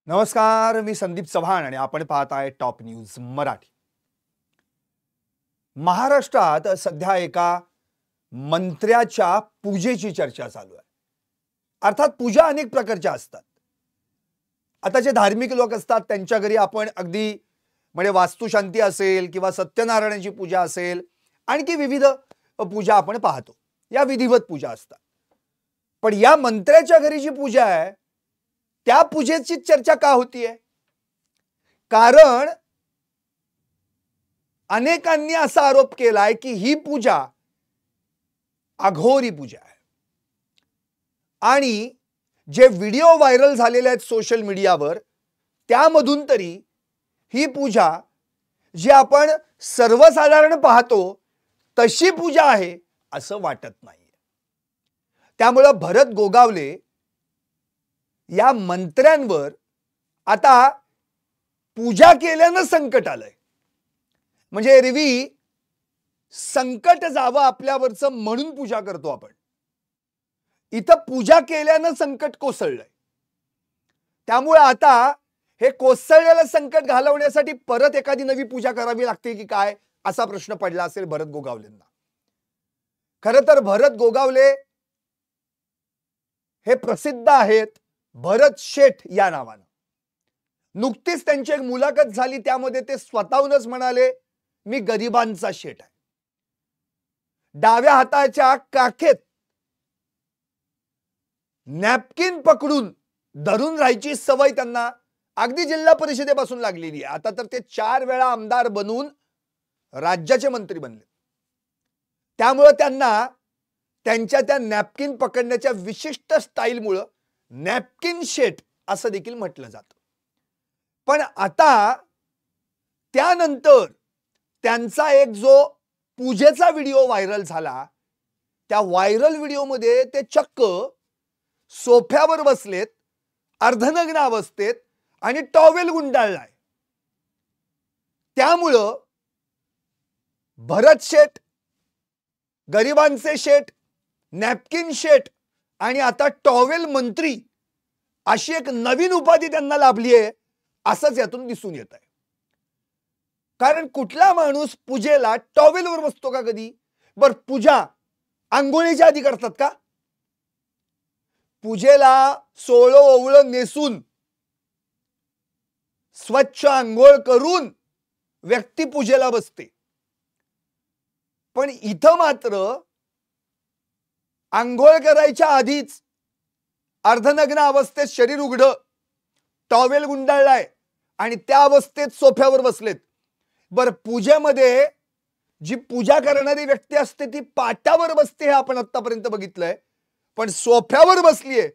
नमस्कार, मी संदीप चव्हाण आणि आपण पाहत आहे टॉप न्यूज मराठी। महाराष्ट्रात सध्या एका मंत्र्याच्या पूजेची चर्चा चालू आहे। अर्थात पूजा अनेक प्रकारच्या असतात। आता जे धार्मिक लोक असतात त्यांच्या घरी आपण अगदी म्हणजे वास्तुशांती असेल किंवा सत्यनारायणाची पूजा असेल, आणखी विविध पूजा आपण पाहतो। या विधिवत पूजा असतात। पण या मंत्र्याच्या घरी जी पूजा आहे त्या पूजेची चर्चा का होतीये? कारण अनेकांनी असा आरोप केलाय की ही पूजा अघोरी पूजा आहे आणि जे व्हिडिओ व्हायरल झालेले आहेत सोशल मीडियावर त्यामधून तरी ही पूजा जी आपण सर्वसाधारण पाहतो तशी पूजा आहे असं वाटत नाही। त्यामुळे भरत गोगावले या मंत्र्यांवर आता पूजा केल्यानं संकट आलंय। म्हणजे एरवी संकट जावं आपल्यावरचं म्हणून पूजा करतो आपण, इथं पूजा केल्यानं संकट कोसळलंय। त्यामुळे आता हे कोसळलेलं संकट घालवण्यासाठी परत एखादी नवी पूजा करावी लागते की काय असा प्रश्न पडला असेल भरत गोगावलेंना। खरं तर भरत गोगावले हे प्रसिद्ध आहेत भरत शेठ या नावानं। नुकतीच त्यांची एक मुलाखत झाली, त्यामध्ये ते स्वतःहूनच म्हणाले मी गरिबांचा शेठ आहे। डाव्या हाताच्या काखेत नॅपकिन पकडून धरून राहायची सवय त्यांना अगदी जिल्हा परिषदेपासून लागलेली आहे। आता तर ते 4 वेळा आमदार बनून राज्याचे मंत्री बनले। त्यामुळे त्यांना त्यांच्या त्या नॅपकिन पकडण्याच्या विशिष्ट स्टाईलमुळे नॅपकिन शेठ असं देखील म्हटलं जातं। पण आता त्यानंतर त्यांचा एक जो पूजेचा व्हिडिओ व्हायरल झाला, त्या व्हायरल व्हिडिओमध्ये ते चक्क सोफ्यावर बसलेत, अर्धनग्न अवस्थेत आणि टॉवेल गुंडाळलाय। त्यामुळं भरत शेठ, गरिबांचे शेठ, नॅपकिन शेठ आणि आता टॉवेल मंत्री अशी एक नवीन उपाधी त्यांना लाभली आहे असंच यातून दिसून येत आहे। कारण कुठला माणूस पूजेला टॉवेलवर बसतो का कधी? बर, पूजा अंघोळीच्या आधी करतात का? पूजेला सोळं ओवळं नेसून स्वच्छ अंघोळ करून व्यक्ती पूजेला बसते। पण इथं मात्र अंघोळ करायच्या आधीच अर्धनग्न अवस्थेत शरीर उघडं, टॉवेल गुंडाळलाय आणि त्या अवस्थेत सोफ्यावर बसलेत। बर, पूजेमध्ये जी पूजा करणारी व्यक्ती असते ती पाटावर बसते हे आपण आतापर्यंत बघितलंय, पण सोफ्यावर बसलीये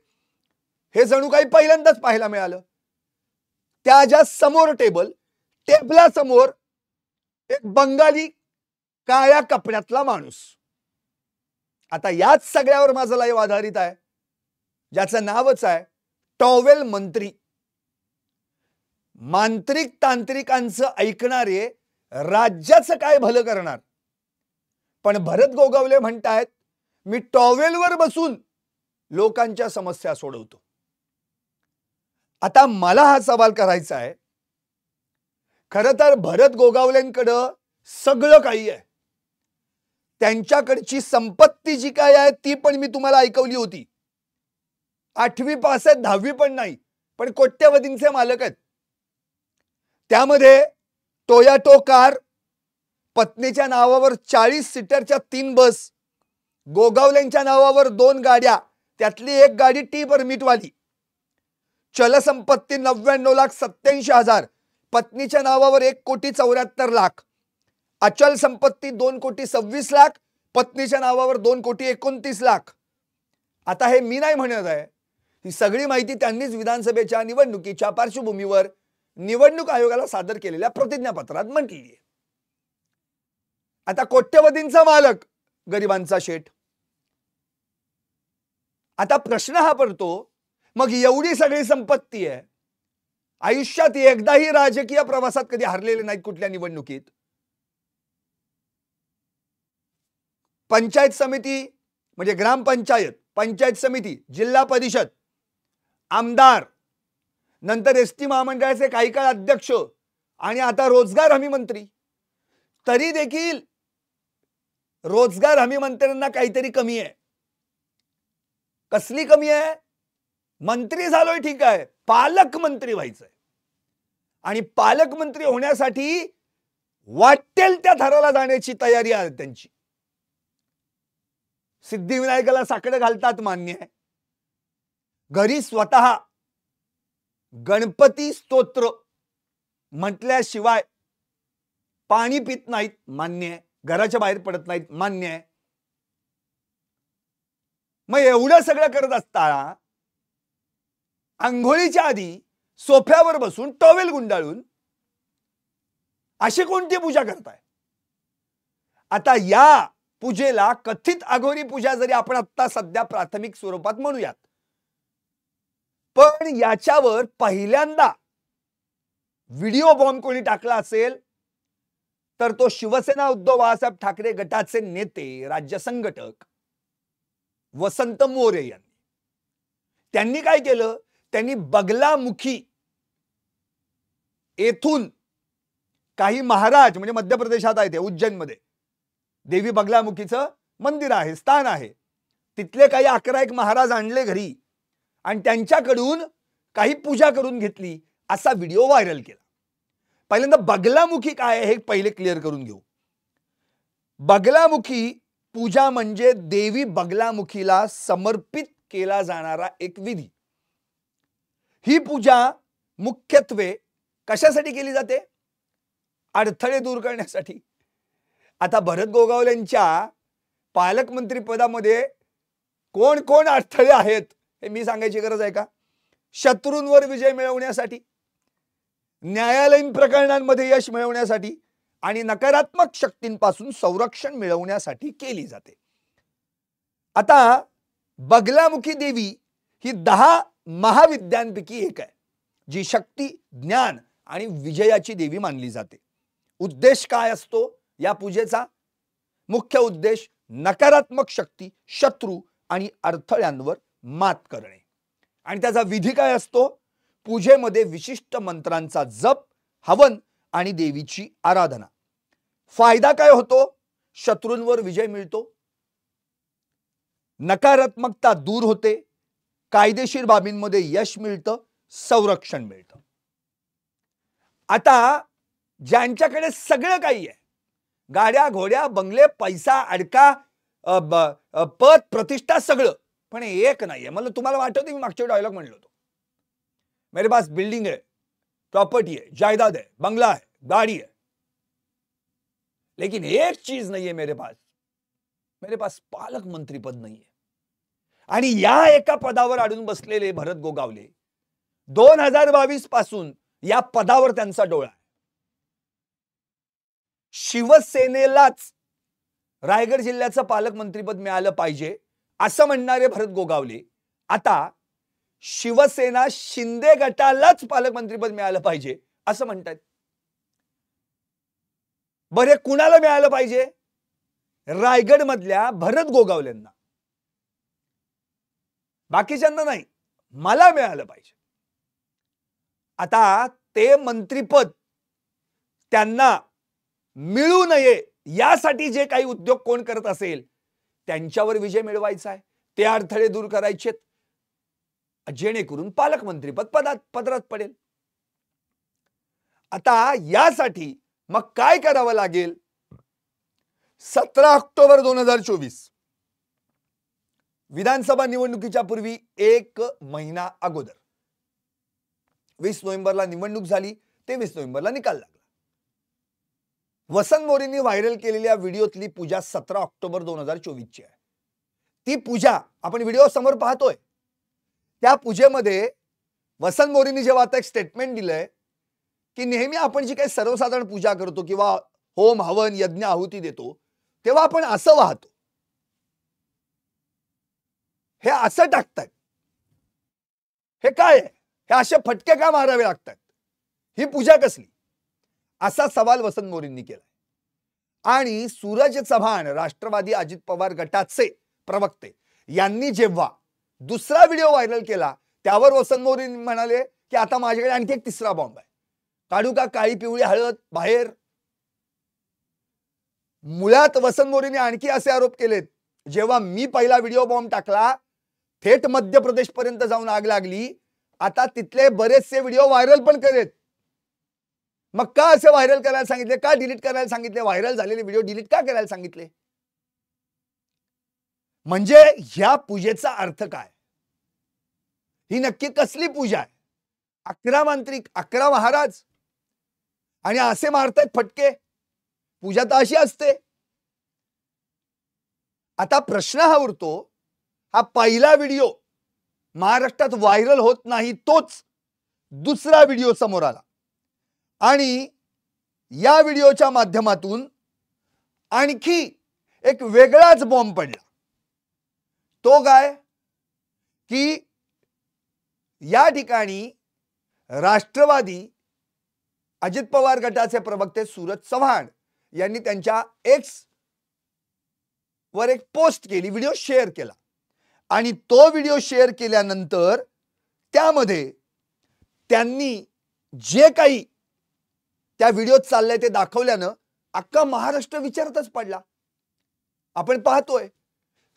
हे जणू काही पहिल्यांदाच पाहायला मिळालं। त्याच्या समोर टेबलासमोर एक बंगाली काळ्या कपड्यातला माणूस। आता याच सगळ्यावर माझं लाईव्ह आधारित आहे, ज्याचं नावच आहे टॉवेल मंत्री। मांत्रिक तांत्रिकांचं ऐकणारे राज्याचं काय भलं करणार? पण भरत गोगावले म्हणतायत मी टॉवेलवर बसून लोकांच्या समस्या सोडवतो। आता मला हा सवाल करायचा आहे, खरं तर भरत गोगावलेंकडे सगळं काही आहे। त्यांच्याकडची संपत्ती जी काय आहे ती पण मी तुम्हाला ऐकवली होती। 8वी पास आहेत, 10वी पण नाही, पण कोट्यवधींचे मालक आहेत। त्यामध्ये टोयोटा कार, पत्नीच्या नावावर 40 सीटरच्या 3 बस, गोगावलेंच्या नावावर 2 गाड्या, त्यातली एक गाडी टी परमिट वाली, चलसंपत्ती 99,87,000, पत्नीच्या नावावर 1,74,00,000, अचल संपत्ती 2,26,00,000, पत्नीच्या नावावर 2,29,00,000। आता हे मी नाही म्हणत आहे, ही सगळी माहिती त्यांनीच विधानसभेच्या निवडणुकीच्या पार्श्वभूमीवर निवडणूक आयोगाला सादर केलेल्या प्रतिज्ञापत्रात म्हटली आहे। आता कोट्यवधींचा मालक, गरिबांचा शेठ। आता प्रश्न हा पडतो, मग एवढी सगळी संपत्ती आहे, आयुष्यात एकदाही राजकीय प्रवासात कधी हरलेले नाहीत कुठल्या निवडणुकीत, पंचायत समिती म्हणजे ग्रामपंचायत, पंचायत समिती, जिल्हा परिषद, आमदार, नंतर एसटी महामंडळाचे काही काळ अध्यक्ष आणि आता रोजगार हमी मंत्री, तरी देखील रोजगार हमी मंत्र्यांना काहीतरी कमी आहे. कसली कमी आहे? मंत्री झालोय ठीक आहे, पालकमंत्री व्हायचंय. आणि पालकमंत्री होण्यासाठी वाटेल त्या थराला जाण्याची तयारी आहे त्यांची. सिद्धिविनायकाला साकडं घालतात, मान्य आहे. घरी स्वतः गणपती स्तोत्र म्हटल्याशिवाय पाणी पित नाहीत, मान्य आहे. घराच्या बाहेर पडत नाहीत, मान्य आहे. मग एवढं सगळं करत असताना अंघोळीच्या आधी सोफ्यावर बसून टॉवेल गुंडाळून अशी कोणती पूजा करताय? आता या पूजेला कथित अघोरी पूजा जरी आपण आता सध्या प्राथमिक स्वरूपात म्हणूयात, पण याच्यावर पहिल्यांदा व्हिडिओ बॉम्ब कोणी टाकला असेल तर तो शिवसेना उद्धव बाळासाहेब ठाकरे गटाचे नेते, राज्य संघटक वसंत मोरे यांनी. त्यांनी काय केलं? त्यांनी बगलामुखी येथून काही महाराज, म्हणजे मध्य प्रदेशात आहे ते, उज्जैनमध्ये देवी बगलामुखीचं मंदिर आहे, स्थान आहे. तिथले काही 11 महाराज आणले घरी आणि त्यांच्याकडून काही पूजा करून घेतली, असा व्हिडिओ व्हायरल केला. पहिल्यांदा बगलामुखी काय आहे हे पहिले क्लिअर करून घेऊ. बगलामुखी पूजा म्हणजे देवी बगलामुखीला समर्पित केला जाणारा एक विधी. ही पूजा मुख्यत्वे कशासाठी केली जाते? अडथळे दूर करण्यासाठी. आता भरत गोगावलेंच्या पालकमंत्री पदामध्ये कोण कोण अडथळे आहेत हे मी सांगायची गरज आहे का? शत्रूंवर विजय मिळवण्यासाठी, न्यायालयीन प्रकरणांमध्ये यश मिळवण्यासाठी आणि नकारात्मक शक्तींपासून संरक्षण मिळवण्यासाठी केली जाते. आता बगलामुखी देवी ही 10 महाविद्यांपैकी एक आहे, जी शक्ती, ज्ञान आणि विजयाची देवी मानली जाते. उद्देश काय असतो या पूजेचा? मुख्य उद्देश नकारात्मक शक्ती, शत्रू आणि अडथळ्यांवर मात करणे. आणि त्याचा विधी काय असतो? पूजेमध्ये विशिष्ट मंत्रांचा जप, हवन आणि देवीची आराधना. फायदा काय होतो? शत्रूंवर विजय मिळतो, नकारात्मकता दूर होते, कायदेशीर बाबींमध्ये यश मिळतं, संरक्षण मिळतं. आता ज्यांच्याकडे सगळं काही आहे, गाड्या, घोड्या, बंगले, पैसा, अडका, पद, प्रतिष्ठा, सगळं, पण एक नाहीये. मला तुम्हाला वाटतं मी मागच्या डायलॉग म्हणलो होतो, मेरे पास बिल्डिंग है, प्रॉपर्टी है, जायदाद है, बंगला है, गाड़ी है, लेकिन एक चीज नहीं है मेरे पास पालक मंत्री पद नहीं है. आणि या एका पदावर अडून बसलेले भरत गोगावले 2022 पासून या पदावर त्यांचा डोळा आहे. शिवसेनेलाच रायगड जिल्ह्याचं पालकमंत्रीपद मिळालं पाहिजे असं म्हणणारे भरत गोगावले आता शिवसेना शिंदे गटालाच पालकमंत्रीपद मिळालं पाहिजे असं म्हणतात. बरे कुणाला मिळालं पाहिजे? रायगड मधल्या भरत गोगावलेंना, बाकीच्यांना नाही, मला मिळालं पाहिजे. आता ते मंत्रीपद त्यांना मिळू नये यासाठी जे काही उद्योग कोण करत असेल त्यांच्यावर विजय मिळवायचा आहे, ते अडथळे दूर करायचेत, जेणेकरून पालकमंत्रीपद पदरात पडेल. आता यासाठी मग काय करावं लागेल? 17 ऑक्टोबर 2024 विधानसभा निवडणुकीच्या पूर्वी 1 महिना अगोदर 20 नोव्हेंबरला निवडणूक झाली, 23 नोव्हेंबरला निकाल लागला. वसंत मोरेंनी व्हायरल केलेल्या व्हिडिओतली पूजा 17 ऑक्टोबर 2024 ची आहे. ती पूजा आपण व्हिडिओ समोर पाहतोय. त्या पूजेमध्ये वसंत मोरेंनी जेव्हा आता एक स्टेटमेंट दिलंय की नेहमी आपण जी काही सर्वसाधारण पूजा करतो किंवा होम, हवन, यज्ञ, आहुती देतो तेव्हा आपण असं वाहतो, हे असं टाकतात, हे काय आहे? हे असे फटके का मारावे लागतात? ही पूजा कसली? असा सवाल वसंत मोरेंनी केला. आणि सूरज चव्हाण, राष्ट्रवादी अजित पवार गटाचे प्रवक्ते, यांनी जेव्हा दुसरा व्हिडिओ व्हायरल केला त्यावर वसंत मोरे म्हणाले की आता माझ्याकडे आणखी एक तिसरा बॉम्ब आहे, काढू का काळी पिवळी हळद बाहेर? मुळात वसंत मोरेने आणखी असे आरोप केलेत, जेव्हा मी पहिला व्हिडिओ बॉम्ब टाकला थेट मध्य प्रदेश पर्यंत जाऊन आग लागली, आता तिथले बरेचसे व्हिडिओ व्हायरल पण करेत. मग का असे व्हायरल करायला सांगितले, का डिलीट करायला सांगितले, व्हायरल झालेले व्हिडिओ डिलीट का करायला सांगितले? म्हणजे ह्या पूजेचा अर्थ काय? ही नक्की कसली पूजा आहे? 11 मांत्रिक, 11 महाराज आणि असे मारतायत फटके. पूजा तर अशी असते. आता प्रश्न हा उरतो, हा पहिला व्हिडिओ महाराष्ट्रात व्हायरल होत नाही, तोच दुसरा व्हिडिओ समोर आला आणि या व्हिडिओच्या माध्यमातून आणखी एक वेगळाच बॉम्ब पडला. तो काय की या ठिकाणी राष्ट्रवादी अजित पवार गटाचे प्रवक्ते सूरज चव्हाण यांनी त्यांच्या एक्स वर एक पोस्ट केली, व्हिडिओ शेअर केला आणि तो व्हिडिओ शेअर केल्यानंतर त्यामध्ये त्यांनी जे काही त्या व्हिडिओत चाललंय ते दाखवल्यानं अख्खा महाराष्ट्र विचारतच पडला. आपण पाहतोय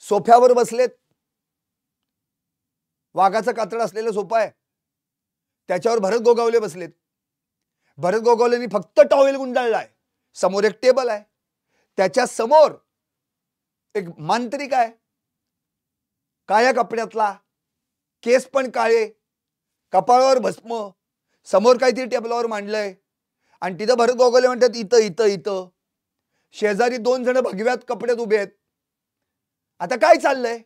सोफ्यावर बसलेत, वाघाचं कातड असलेलं सोफा आहे, त्याच्यावर भरत गोगावले बसलेत. भरत गोगावलेंनी फक्त टॉवेल गुंडाळलाय. समोर एक टेबल आहे, त्याच्या समोर एक मांत्रिक आहे, काळ्या कपड्यातला, केस पण काळे, कपाळावर भस्म, समोर काहीतरी टेबलावर मांडलंय आणि तिथं भरत गोगावले म्हणतात इथं इथं इथं. शेजारी 2 जण भगव्यात कपड्यात उभे आहेत. आता काय चाललंय?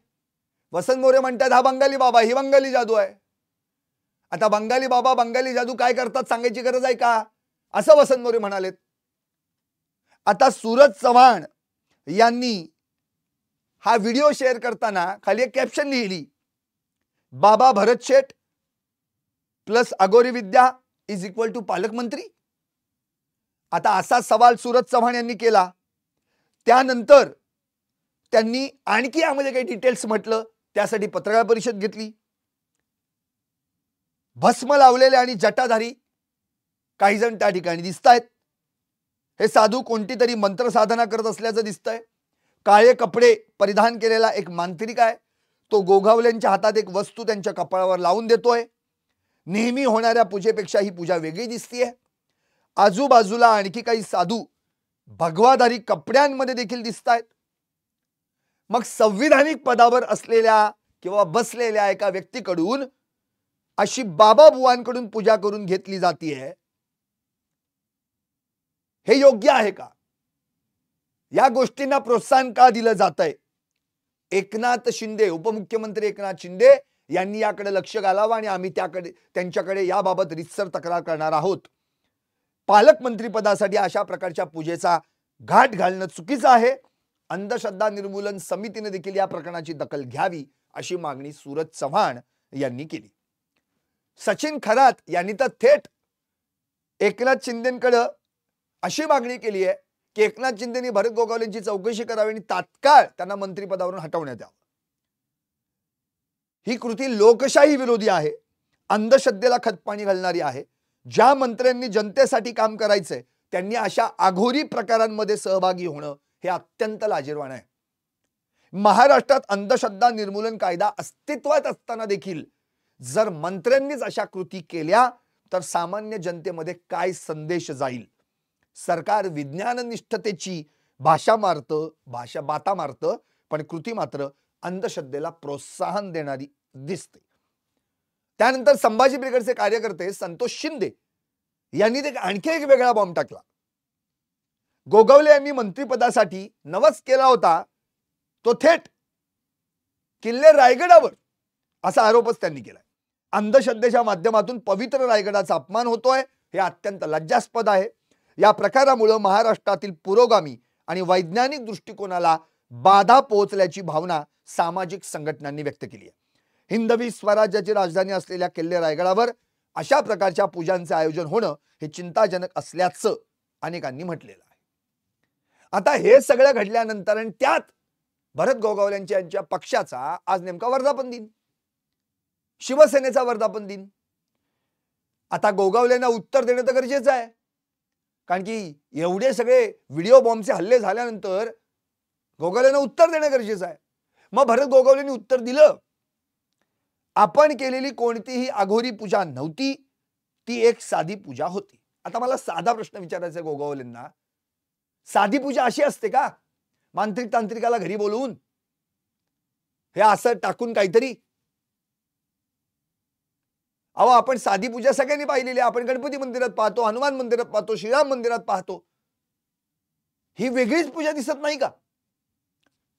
वसंत मोरे म्हणतात हा बंगाली बाबा, ही बंगाली जादू आहे. आता बंगाली बाबा बंगाली जादू काय करतात सांगायची गरज आहे का? असं वसंत मोरे म्हणालेत. आता सूरज चव्हाण यांनी हा व्हिडिओ शेअर करताना खाली एक कॅप्शन लिहिली, बाबा भरत शेठ प्लस अगोरी विद्या इज इक्वल टू पालकमंत्री. आता असा सवाल सूरज चव्हाण यांनी केला. त्यानंतर त्यांनी आणखी यामध्ये काही डिटेल्स म्हटलं, त्यासाठी पत्रकार परिषद घेतली. भस्म लावलेले आणि जटाधारी काही जण त्या ठिकाणी दिसतायत. हे साधू कोणती तरी मंत्र साधना करत असल्याचं दिसतंय. काळे कपडे परिधान केलेला एक मांत्रिक आहे, तो गोगावलेंच्या हातात एक वस्तू त्यांच्या कपाळावर लावून देतोय. नेहमी होणाऱ्या पूजेपेक्षा ही पूजा वेगळी दिसतीये. आजूबाजूला आणखी काही साधू भगवाधारी कपड्यांमध्ये देखील दिसतायत. मग संविधानिक पदावर असलेल्या किंवा बसलेल्या एका व्यक्तीकडून अशी बाबा बुवांकडून पूजा करून घेतली जातीये, हे योग्य आहे का? या गोष्टींना प्रोत्साहन का दिलं जातंय? एकनाथ शिंदे, उपमुख्यमंत्री एकनाथ शिंदे यांनी याकडे लक्ष घालावं आणि आम्ही त्यांच्याकडे याबाबत रितसर तक्रार करणार आहोत. पालकमंत्री पदासाठी अशा प्रकारच्या पूजेचा घाट घालणं चुकीचं आहे. अंधश्रद्धा निर्मूलन समितीने देखील या प्रकरणाची दखल घ्यावी अशी मागणी सूरज चव्हाण यांनी केली. सचिन खरात यांनी तर थेट एकनाथ शिंदेकडे अशी मागणी केली आहे की एकनाथ शिंदेनी भरत गोगावलेंची चौकशी करावी आणि तात्काळ त्यांना मंत्रिपदावरून हटवण्यात यावं. ही कृती लोकशाही विरोधी आहे, अंधश्रद्धेला खतपाणी घालणारी आहे. ज्या मंत्र्यांनी जनतेसाठी काम करायचंय त्यांनी अशा आघोरी प्रकारांमध्ये सहभागी होणं हे अत्यंत लाजिरवाणं आहे. महाराष्ट्रात अंधश्रद्धा निर्मूलन कायदा अस्तित्वात असताना देखील जर मंत्र्यांनीच अशा कृती केल्या तर सामान्य जनतेमध्ये काय संदेश जाईल? सरकार विज्ञाननिष्ठतेची भाषा बाता मारतं, पण कृती मात्र अंधश्रद्धेला प्रोत्साहन देणारी दिसते. त्यानंतर संभाजी ब्रिगेडचे कार्यकर्ते संतोष शिंदे यांनी आणखी एक वेगळा बॉम्ब टाकला. गोगावले यांनी मंत्रिपदासाठी नवस केला होता तो थेट किल्ले रायगडावर, असा आरोपच त्यांनी केलाय. अंधश्रद्धेच्या माध्यमातून पवित्र रायगडाचा अपमान होतोय, हे अत्यंत लज्जास्पद आहे. या प्रकारामुळे महाराष्ट्रातील पुरोगामी आणि वैज्ञानिक दृष्टिकोनाला बाधा पोहोचल्याची भावना सामाजिक संघटनांनी व्यक्त केली आहे. हिंदवी स्वराज्याची राजधानी असलेल्या किल्ले रायगडावर अशा प्रकारच्या पूजांचे आयोजन होणं हे चिंताजनक असल्याचं अनेकांनी म्हटलेलं आहे. आता हे सगळं घडल्यानंतर आणि त्यात भरत गोगावलेंच्या पक्षाचा आज नेमका वर्धापन दिन, शिवसेनेचा वर्धापन दिन. आता गोगावलेंना उत्तर देणं तर गरजेचं आहे, कारण की एवढे सगळे व्हिडिओ बॉम्बचे हल्ले झाल्यानंतर गोगावलेंना उत्तर देणं गरजेचं आहे. मग भरत गोगावलेंनी उत्तर दिलं, आपण केलेली कोणतीही अघोरी पूजा नव्हती, ती एक साधी पूजा होती. आता मला साधा प्रश्न विचारायचा आहे गोगावलेंना, साधी पूजा अशी असते का? मांत्रिक तांत्रिकाला घरी बोलवून हे असं टाकून काहीतरी? अहो, आपण साधी पूजा सगळ्यांनी पाहिलेली आहे. आपण गणपती मंदिरात पाहतो, हनुमान मंदिरात पाहतो, श्रीराम मंदिरात पाहतो. ही वेगळीच पूजा दिसत नाही का?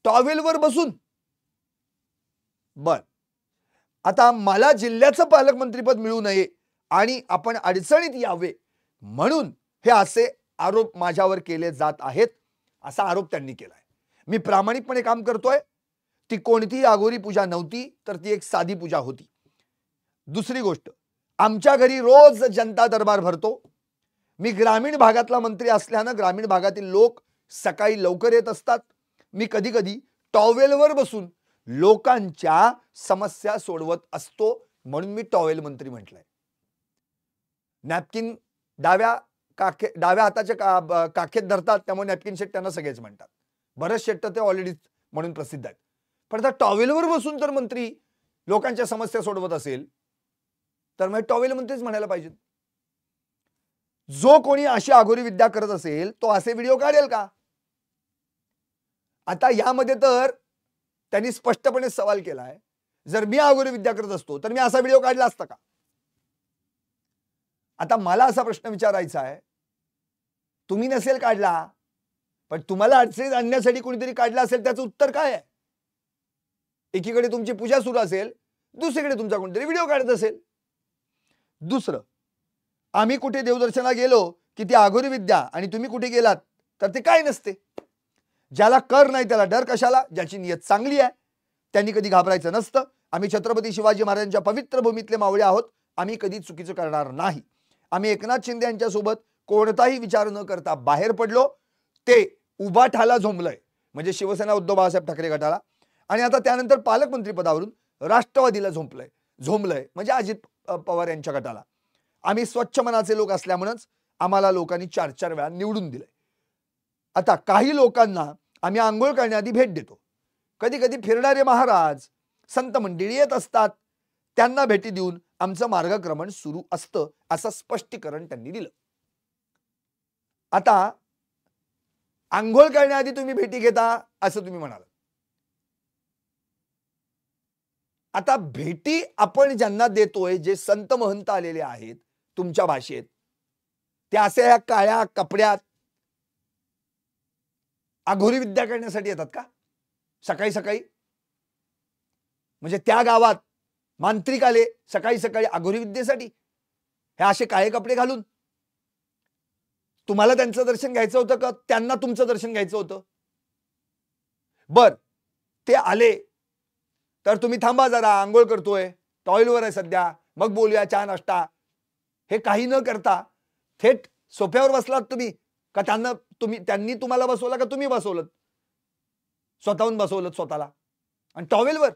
टॉवेलवर बसून. बर, आता मला जिल्ह्याचं पालकमंत्रीपद मिळू नये आणि आपण अडचणीत यावे म्हणून हे असे आरोप माझ्यावर केले जात आहेत, असा आरोप त्यांनी केलाय. मी प्रामाणिकपणे काम करतोय. ती कोणतीही अघोरी पूजा नव्हती, तर ती एक साधी पूजा होती. दुसरी गोष्ट, आमच्या घरी रोज जनता दरबार भरतो. मी ग्रामीण भागातला मंत्री असल्यानं ग्रामीण भागातील लोक सकाळी लवकर येत असतात. मी कधी कधी टॉवेलवर बसून लोकांच्या समस्या सोडवत असतो, म्हणून मी टॉवेल मंत्री म्हटलंय. नॅपकिन डाव्या हाताच्या काखेत धरतात, त्यामुळे नॅपकिन शेट त्यांना सगळेच म्हणतात. भरत शेट ते ऑलरेडी म्हणून प्रसिद्ध आहेत. पण आता टॉवेलवर बसून तर मंत्री लोकांच्या समस्या सोडवत असेल तर मग टॉवेल मंत्रीच म्हणायला पाहिजे. जो कोणी अशी अघोरी विद्या करत असेल तो असे व्हिडिओ काढेल का? आता यामध्ये तर त्यांनी स्पष्टपणे सवाल केलाय, जर मी अघोरी विद्या करत असतो तर मी असा व्हिडिओ काढला असता का? आता मला असा प्रश्न विचारायचा आहे, तुम्ही नसेल काढला, पण तुम्हाला अडचणीत आणण्यासाठी कोणीतरी काढला असेल, त्याचं उत्तर काय आहे? एकीकडे तुमची पूजा सुरू असेल, दुसरीकडे तुमचा कोणतरी व्हिडिओ काढत असेल. दुसरं, आम्ही कुठे देवदर्शनाला गेलो की ती अघोरी विद्या आणि तुम्ही कुठे गेलात तर ते काय नसते. ज्याला कर नाही त्याला डर कशाला? ज्याची नियत चांगली आहे त्यांनी कधी घाबरायचं नसतं. आम्ही छत्रपती शिवाजी महाराजांच्या पवित्र भूमीतले मावळे आहोत. आम्ही कधी चुकीचं करणार नाही. आम्ही एकनाथ शिंदे यांच्यासोबत कोणताही विचार न करता बाहेर पडलो. ते उभाठाला झोंबलंय, म्हणजे शिवसेना उद्धव बाळासाहेब ठाकरे गटाला, आणि आता त्यानंतर पालकमंत्री पदावरून राष्ट्रवादीला झोंबलंय म्हणजे अजित पवार यांच्या गटाला. आम्ही स्वच्छ मनाचे लोक असल्यामुळेच आम्हाला लोकांनी 4-4 वेळा निवडून दिलंय. आता काही लोकांना आम्ही आंघोळ करण्याआधी भेट देतो. कधी कधी फिरणारे महाराज संत मंडळी येत असतात, त्यांना भेटी देऊन आमचं मार्गक्रमण सुरू असतं, असं स्पष्टीकरण त्यांनी दिलं. आता आंघोळ करण्याआधी तुम्ही भेटी घेता असं तुम्ही म्हणाल. आता भेटी आपण ज्यांना देतोय, जे संत महंत आलेले आहेत तुमच्या भाषेत, ते असे ह्या काळ्या कपड्यात अघोरी विद्या करण्यासाठी येतात का सकाळी सकाळी? म्हणजे त्या गावात मांत्रिक आले सकाळी सकाळी अघोरी विद्येसाठी, हे असे काळे कपडे घालून? तुम्हाला त्यांचं दर्शन घ्यायचं होतं का त्यांना तुमचं दर्शन घ्यायचं होतं? बर, ते आले तर तुम्ही थांबा जरा, आंघोळ करतोय, टॉयलवर आहे सध्या, मग बोलूया, चहा नाश्ता, हे काही न करता थेट सोफ्यावर बसलात तुम्ही का त्यांनी तुम्हाला बसवलं का तुम्ही बसवलं? स्वतःहून बसवलं स्वतःला आणि टॉवेलवर.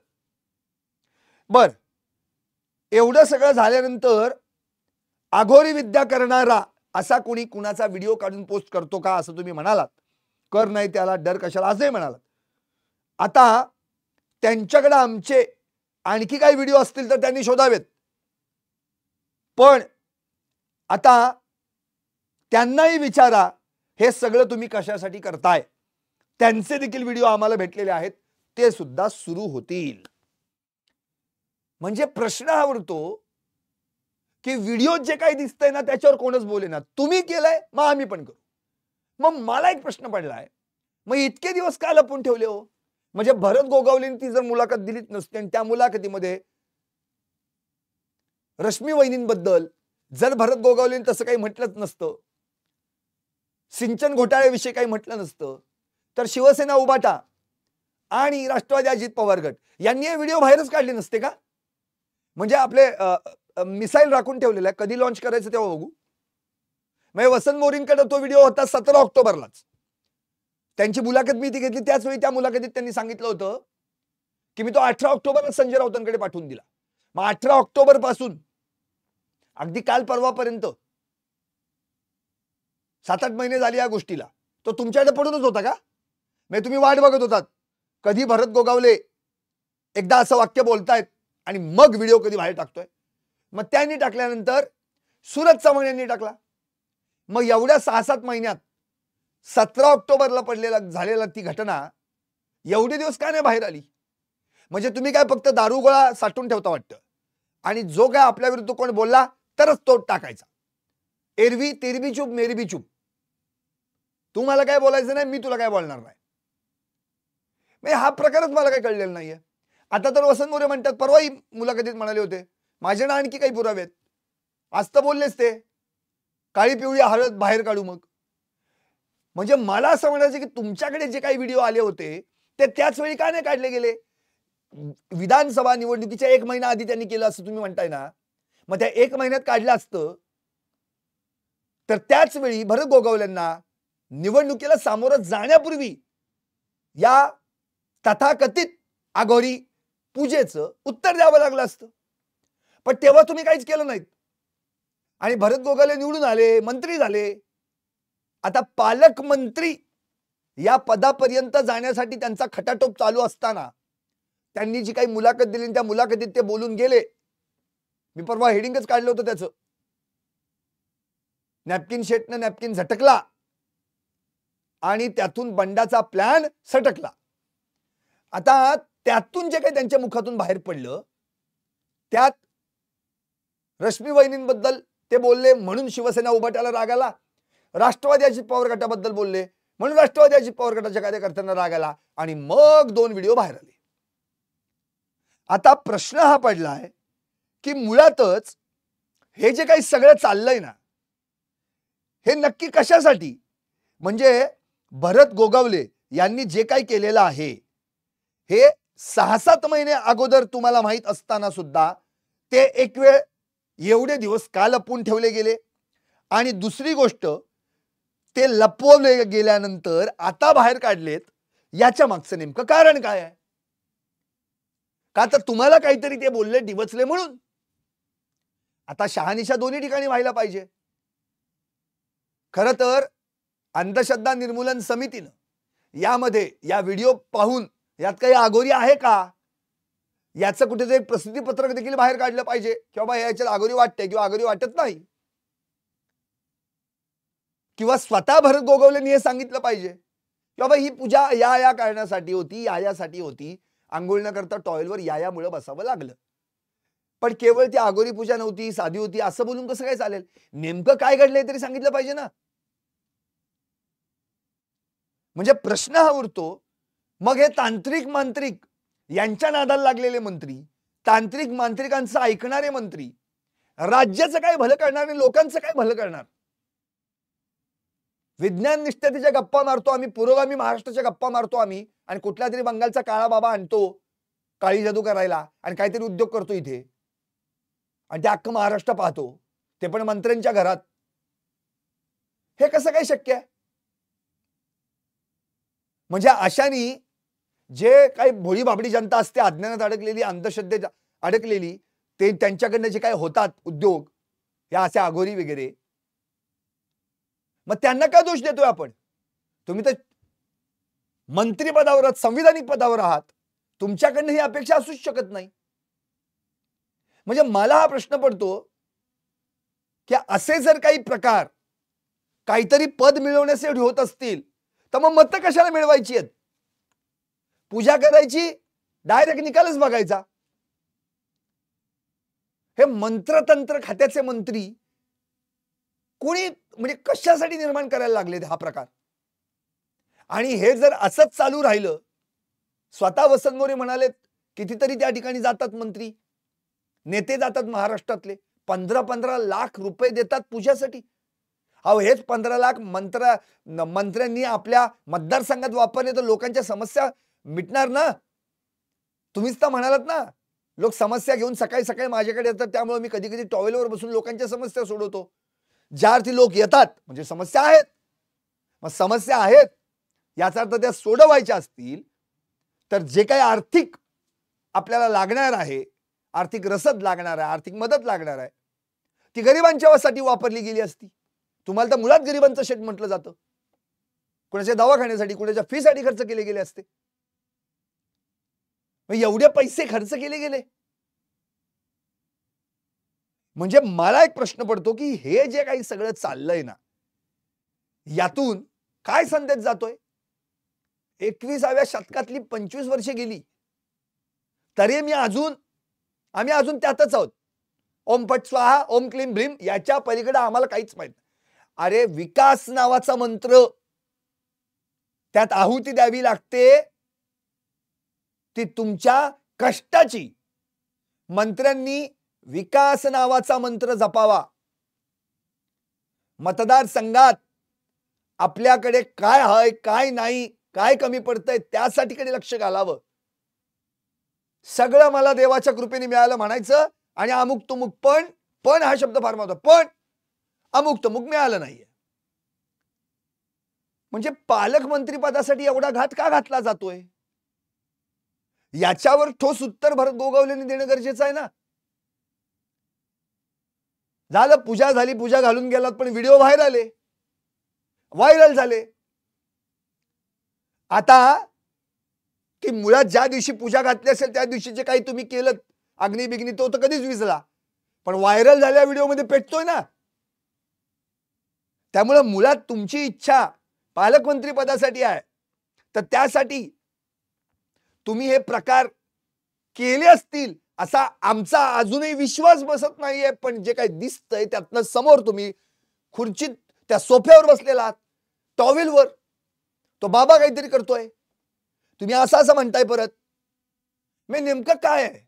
बर, एवढं सगळं झाल्यानंतर अघोरी विद्या करणारा असा कोणी कुणाचा व्हिडिओ काढून पोस्ट करतो का असं तुम्ही म्हणालात. कर नाही त्याला डर कशाला असंही म्हणालात. आता त्यांच्याकडे आमचे आणखी काही व्हिडिओ असतील तर त्यांनी शोधावेत. पण आता त्यांनाही विचारा, हे सगळं तुम्ही कशासाठी करताय? त्यांचे देखील व्हिडिओ आम्हाला भेटलेले आहेत, ते सुद्धा सुरू होतील. म्हणजे प्रश्न हा उरतो की व्हिडिओ जे काही दिसतंय ना त्याच्यावर कोणच बोलेना. तुम्ही केलंय मग आम्ही पण करू. मग मला एक प्रश्न पडलाय, मग इतके दिवस का लपून ठेवले हो? म्हणजे भरत गोगावलेंनी ती जर मुलाखत दिलीच नसती आणि त्या मुलाखतीमध्ये रश्मी वहिनींबद्दल जर भरत गोगावलेंनी तसं काही म्हटलंच नसतं, सिंचन घोटाळ्याविषयी काही म्हटलं नसतं, तर शिवसेना उभाटा आणि राष्ट्रवादी अजित पवार गट यांनी हे व्हिडिओ बाहेरच काढले नसते का? म्हणजे आपले मिसाईल राखून ठेवलेला आहे, कधी लॉन्च करायचं तेव्हा बघू. म्हणजे वसंत मोरेंकडे तो व्हिडिओ होता 17 ऑक्टोबरलाच. त्यांची मुलाखत मी ती घेतली, त्याच वेळी त्या मुलाखतीत त्यांनी सांगितलं होतं की मी तो 18 ऑक्टोबरला संजय राऊतांकडे पाठवून दिला. मग 18 ऑक्टोबर पासून अगदी काल परवापर्यंत 7-8 महिने झाले या गोष्टीला, तो तुमच्याकडे पडूनच होता का? म्हणजे तुम्ही वाट बघत होतात कधी भरत गोगावले एकदा असं वाक्य बोलतायत आणि मग व्हिडिओ कधी बाहेर टाकतोय. मग त्यांनी टाकल्यानंतर सूरज चव्हाण यांनी टाकला. मग एवढ्या 6-7 महिन्यात 17 ऑक्टोबरला पडलेला झालेला ती घटना एवढे दिवस का नाही बाहेर आली? म्हणजे तुम्ही काय फक्त दारुगोळा साठवून ठेवता वाटतं आणि जो काय आपल्या विरुद्ध कोण बोलला तरच तो टाकायचा. एरवी तेरबी चूप मेरी बी चूप. तू मला काय बोलायचं नाही, मी तुला काय बोलणार नाही. म्हणजे हा प्रकारच मला काही कळलेला नाहीये. आता तर वसंत मोरे म्हणतात, परवाही मुलाखतीत म्हणाले होते माझ्याकडे आणखी काही पुरावे आहेत. आज तर बोललेच ते काळी पिवळी हळद बाहेर काढू. मग म्हणजे मला असं म्हणायचं की तुमच्याकडे जे काही व्हिडिओ आले होते ते त्याच वेळी का नाही काढले गेले? विधानसभा निवडणुकीच्या 1 महिना आधी त्यांनी केलं असं तुम्ही म्हणताय ना, मग त्या 1 महिन्यात काढलं असतं तर त्याच वेळी भरत गोगावलेंना निवडणुकीला सामोरं जाण्यापूर्वी या तथाकथित अघोरी पूजेचं उत्तर द्यावं लागलं असतं. पण तेव्हा तुम्ही काहीच केलं नाहीत आणि भरत गोगावले निवडून आले, मंत्री झाले. आता पालकमंत्री या पदापर्यंत जाण्यासाठी त्यांचा खटाटोप चालू असताना त्यांनी जी काही मुलाखत दिली त्या मुलाखतीत ते बोलून गेले. मी परवा हेडिंगच काढलं होतं त्याचं, नॅपकिन शेटनं नॅपकिन झटकला आणि त्यातून बंडाचा प्लॅन सटकला. आता त्यातून जे काही त्यांच्या मुखातून बाहेर पडलं त्यात रश्मी वहिनींबद्दल ते बोलले म्हणून शिवसेना उभाट्याला राग आला, राष्ट्रवादी अजित पवार गटाबद्दल बोलले म्हणून राष्ट्रवादी अजित पवार गटाच्या कार्यकर्त्यांना राग आला आणि मग 2 व्हिडिओ बाहेर आले. आता प्रश्न हा पडलाय की मुळातच हे जे काही सगळं चाललंय ना, हे नक्की कशासाठी? म्हणजे भरत गोगावले यांनी जे काही केलेलं आहे हे 6-7 महिने अगोदर तुम्हाला माहित असताना सुद्धा ते एक वेळ एवढे दिवस का लपवून ठेवले गेले? आणि दुसरी गोष्ट, ते लपवले गेल्यानंतर आता बाहेर काढलेत, याच्या मागचं नेमकं कारण काय आहे? का तर तुम्हाला काहीतरी ते बोलले डिवचले म्हणून? आता शहानिशा दोन्ही ठिकाणी व्हायला पाहिजे. खरं तर अंधश्रद्धा निर्मूलन समितीनं यामध्ये या व्हिडिओ पाहून यात काही अघोरी आहे का याचं कुठेतरी एक प्रसिद्धी पत्रक देखील बाहेर काढलं पाहिजे की बाबा याच्यात अघोरी वाटते किंवा अघोरी वाटत नाही. किंवा स्वतः भरत गोगावलेंनी हे सांगितलं पाहिजे की बाबा ही पूजा या कारणासाठी होती, यासाठी होती, आंघोळ न करता टॉयलवर यामुळे बसावं लागलं. पण केवळ ती अघोरी पूजा नव्हती, साधी होती असं बोलून कसं काय चालेल? नेमकं काय घडलंय तरी सांगितलं पाहिजे ना. म्हणजे प्रश्न हा उरतो. मग हे तांत्रिक मांत्रिक यांच्या नादाला लागलेले मंत्री, तांत्रिक मांत्रिकांचं ऐकणारे मंत्री, राज्याचं काय भलं करणार आणि लोकांचं काय भलं करणार? विज्ञान निष्ठतेच्या गप्पा मारतो आम्ही, पुरोगामी महाराष्ट्राच्या गप्पा मारतो आम्ही आणि कुठला तरी बंगालचा काळा बाबा आणतो काळी जादू करायला आणि काहीतरी उद्योग करतो इथे आणि ते अख्खं महाराष्ट्र पाहतो, ते पण मंत्र्यांच्या घरात. हे कसं काय शक्य आहे? म्हणजे अशानी जे काही भोळी बाबडी जनता असते, अज्ञानात अडकलेली, अंधश्रद्धेत अडकलेली, ते त्यांच्याकडनं जे काही होतात उद्योग या असे अघोरी वगैरे, मग त्यांना का दोष देतोय आपण? तुम्ही तर मंत्रिपदावर आहात, संविधानिक पदावर आहात, तुमच्याकडनं ही अपेक्षा असूच शकत नाही. म्हणजे मला हा प्रश्न पडतो की असे जर काही प्रकार काहीतरी पद मिळवण्यासाठी होत असतील तर मग मतं कशाला मिळवायची आहेत? पूजा करायची, डायरेक्ट निकालच बघायचा. हे मंत्रतंत्र खात्याचे मंत्री कोणी म्हणजे कशासाठी निर्माण करायला लागले हा प्रकार? आणि हे जर असंच चालू राहिलं, स्वतः वसंत मोरे म्हणालेत कितीतरी त्या ठिकाणी जातात मंत्री, नेते जातात महाराष्ट्रातले, 15-15 लाख रुपये देतात पूजासाठी. अहो हेच 15 लाख मंत्र्यांनी आपल्या मतदारसंघात वापरले तर लोकांच्या समस्या मिटणार ना. तुम्हीच तर म्हणालात ना, लोक समस्या घेऊन सकाळी सकाळी माझ्याकडे येतात, त्यामुळे मी कधी कधी टॉयलेटवर बसून लोकांच्या समस्या सोडवतो. ज्या अर्थी लोक येतात म्हणजे समस्या आहेत. मग समस्या आहेत याचा अर्थ त्या सोडवायच्या असतील तर जे काही आर्थिक आपल्याला लागणार आहे, आर्थिक रसद लागणार आहे, आर्थिक मदत लागणार आहे, ती गरिबांच्यासाठी वापरली गेली असती. तुम्हाला तर मुळात गरिबांचं शेत म्हटलं जातं. कोणाच्या दवाखान्यासाठी, कोणाच्या फीसाठी खर्च केले गेले असते. मग एवढे पैसे खर्च केले गेले. म्हणजे मला एक प्रश्न पडतो की हे जे काही सगळं चाललंय ना, यातून काय संदेश जातोय? 21व्या शतकातली 25 वर्षे गेली तरी आम्ही अजून त्यातच आहोत. ओम फट स्वाहा, ओम क्लीम भ्रीम, याच्या पलीकडे आम्हाला काहीच माहित नाही. अरे विकास नावाचा मंत्र, त्यात आहुती द्यावी लागते ती तुमच्या कष्टाची. मंत्र्यांनी विकास नावाचा मंत्र जपावा. मतदारसंघात आपल्याकडे काय आहे, काय नाही, काय कमी पडतंय त्यासाठीकडे लक्ष घालावं. सगळं मला देवाच्या कृपेने मिळालं म्हणायचं आणि अमुक तुमुक पण हा शब्द फार महत्त्वाचा, पण अमुक तुमुक मिळालं नाहीये. म्हणजे पालकमंत्री पदासाठी एवढा घात का घातला जातोय? याच्यावर ठोस उत्तर भरत गोगावलेंनी देणं गरजेचं आहे ना. झालं, पूजा झाली, पूजा घालून गेलात, पण व्हिडिओ व्हायरल झाले. आता ती मुळात ज्या दिवशी पूजा घातली असेल त्या दिवशी जे काही तुम्ही केलं अग्नी बिग्नी तो तर कधीच विजला, पण व्हायरल झालेल्या व्हिडिओमध्ये पेटतोय ना. त्यामुळे मुळात तुमची इच्छा पालकमंत्री पदासाठी आहे, तर त्यासाठी तुम्ही हे प्रकार केले असतील असा आमचा अजूनही विश्वास बसत नाहीये. पण जे काही दिसतंय त्यातनं समोर तुम्ही खुर्चीत त्या सोफ्यावर बसलेला आहात, टॉवेलवर तो बाबा काहीतरी करतोय, तुम्ही असं म्हणताय परत. मी नेमकं काय आहे?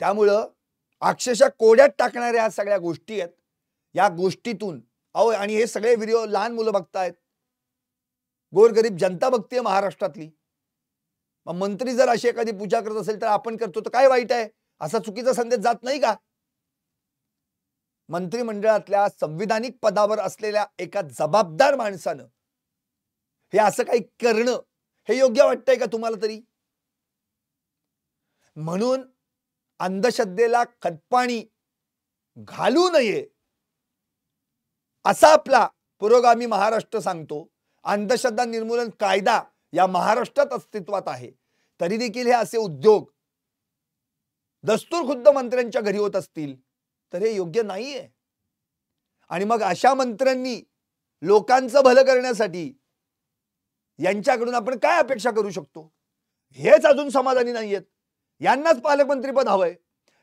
त्यामुळं अक्षरशः कोड्यात टाकणाऱ्या ह्या सगळ्या गोष्टी आहेत. या गोष्टीतून आणि हे सगळे व्हिडिओ लहान मुलं बघतायत, गोरगरीब जनता बघतेय महाराष्ट्रातली. मग मंत्री जर अशी एखादी पूजा करत असेल तर आपण करतो तर काय वाईट आहे? असा चुकीचा संदेश जात नाही का? मंत्रिमंडळातल्या संविधानिक पदावर असलेल्या एका जबाबदार माणसानं हे असं काही करणं हे योग्य वाटतंय का तुम्हाला तरी? म्हणून अंधश्रद्धेला खतपाणी घालू नये असा आपला पुरोगामी महाराष्ट्र सांगतो. अंधश्रद्धा निर्मूलन कायदा या महाराष्ट्रात अस्तित्वात आहे, तरी देखील हे असे उद्योग दस्तूर खुद्द मंत्र्यांच्या घरी होत असतील तर हे योग्य नाहीये. आणि मग अशा मंत्र्यांनी लोकांचं भलं करण्यासाठी यांच्याकडून आपण काय अपेक्षा करू शकतो? हेच अजून समाधानी नाहीयेत. यांनाच पालकमंत्री पद हवंय,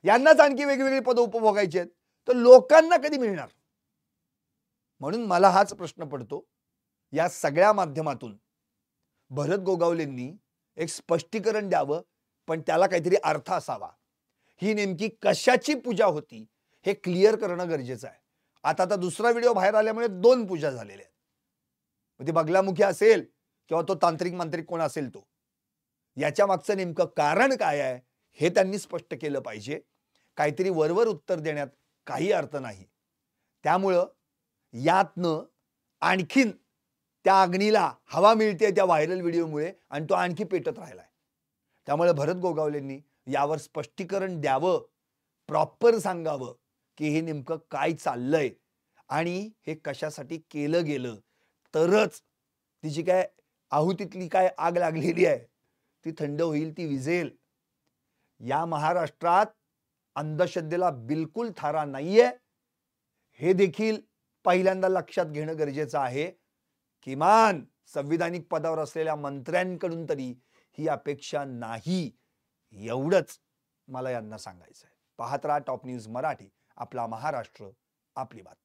यांनाच आणखी वेगवेगळी पद उपभोगायची आहेत, तर लोकांना कधी मिळणार? म्हणून मला हाच प्रश्न पडतो. या सगळ्या माध्यमातून भरत गोगावलेंनी एक स्पष्टीकरण द्यावं, पण त्याला काहीतरी अर्थ असावा. ही नेमकी कशाची पूजा होती हे क्लिअर करणं गरजेचं आहे. आता दुसरा व्हिडिओ बाहेर आल्यामुळे 2 पूजा झालेल्या आहेत. ते बगलामुखी असेल किंवा तो तांत्रिक मांत्रिक कोण असेल तो, याच्या मागचं नेमकं कारण काय आहे हे त्यांनी स्पष्ट केलं पाहिजे. काहीतरी वरवर उत्तर देण्यात काही अर्थ नाही. त्यामुळं यातनं आणखीन त्या अग्नीला हवा मिळते त्या व्हायरल व्हिडिओमुळे आणि तो आणखी पेटत राहिलाय. त्यामुळे भरत गोगावलेंनी यावर स्पष्टीकरण द्यावं, प्रॉपर सांगावं की हे नेमकं काय चाललंय आणि हे कशासाठी केलं गेलं, तरच तिची काय आहुतीतली काय आग लागलेली आहे ती थंड होईल, ती विझेल. या महाराष्ट्रात अंधश्रद्धेला बिलकुल थारा नाहीये, हे देखील पहिल्यांदा लक्षात घेणं गरजेचं आहे. किमान संविधानिक पदावर असलेल्या मंत्र्यांकडून तरी ही अपेक्षा नाही, एवढंच मला यांना सांगायचं आहे. पाहत राहा टॉप न्यूज मराठी, आपला महाराष्ट्र, आपली बात.